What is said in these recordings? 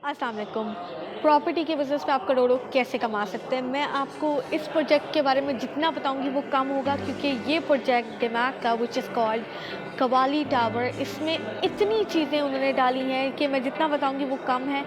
अस्सलाम वालेकुम। प्रॉपर्टी के बिज़नेस पे आप करोड़ों कैसे कमा सकते हैं, मैं आपको इस प्रोजेक्ट के बारे में जितना बताऊंगी वो कम होगा, क्योंकि ये प्रोजेक्ट दिमाग का which is called qawwali tower, इसमें इतनी चीज़ें उन्होंने डाली हैं कि मैं जितना बताऊंगी वो कम है।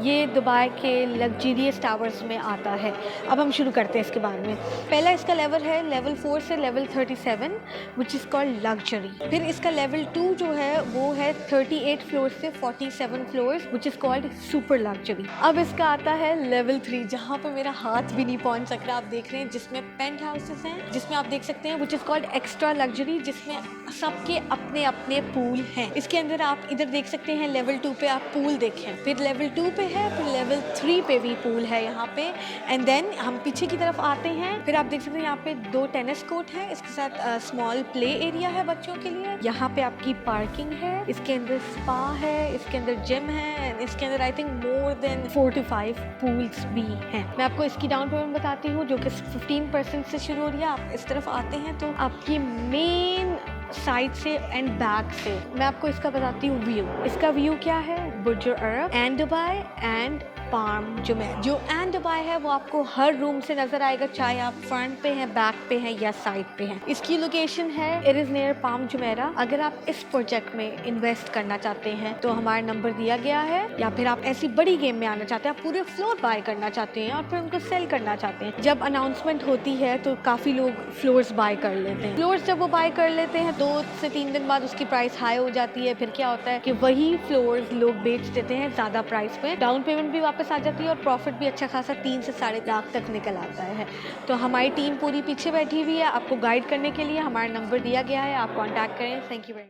ये दुबई के लग्जरियस टावर्स में आता है। अब हम शुरू करते हैं इसके बारे में। पहला इसका लेवल है लेवल 4 से level 37 which is called luxury. फिर इसका लेवल 2 जो है वो है 38 फ्लोर से 47 floors which is called super luxury. अब इसका आता है लेवल 3 जहाँ पे मेरा हाथ भी नहीं पहुँच सक रहा, आप देख रहे हैं, जिसमें पेंट हाउसेस हैं, जिसमें आप देख सकते हैं which is called extra luxury, जिसमें सबके अपने अपने पूल हैं। इसके अंदर आप इधर देख सकते हैं लेवल 2 पे आप पूल देखें, फिर लेवल 2 पे है, फिर लेवल 3 पे भी पूल है यहाँ पे। एंड देन हम पीछे की तरफ आते हैं, फिर आप देख सकते हैं यहाँ पे 2 टेनिस कोर्ट है, इसके साथ स्मॉल प्ले एरिया है बच्चों के लिए। यहाँ पे आपकी पार्किंग है, इसके अंदर स्पा है, इसके अंदर जिम है, इसके अंदर I think more than 4 to 5 pools भी हैं। मैं आपको इसकी डाउन पेमेंट बताती हूँ जो कि 15% से शुरू हो रही है। आप इस तरफ आते हैं तो आपकी मेन साइड से एंड बैक से मैं आपको इसका बताती हूँ व्यू। इसका व्यू क्या है, Burj Arab and Dubai and Palm Jumeirah. जो एंड दुबई है वो आपको हर रूम से नजर आएगा, चाहे आप फ्रंट पे हैं, बैक पे हैं या साइड पे हैं। इसकी लोकेशन है it is near palm Jumeirah. अगर आप इस प्रोजेक्ट में इन्वेस्ट करना चाहते हैं तो हमारा नंबर दिया गया है, या फिर आप ऐसी बड़ी गेम में आना चाहते हैं, आप पूरे फ्लोर बाय करना चाहते हैं और फिर उनको सेल करना चाहते हैं। जब अनाउंसमेंट होती है तो काफी लोग फ्लोर्स बाय कर लेते हैं। फ्लोर्स जब वो बाय कर लेते हैं 2 से 3 दिन बाद उसकी प्राइस हाई हो जाती है। फिर क्या होता है कि वही फ्लोर्स लोग बेच देते हैं ज्यादा प्राइस पे, डाउन पेमेंट भी वापस आ जाती है और प्रॉफिट भी अच्छा खासा 3 से 3.5 लाख तक निकल आता है। तो हमारी टीम पूरी पीछे बैठी हुई है आपको गाइड करने के लिए। हमारा नंबर दिया गया है, आप कांटेक्ट करें। Thank you very much.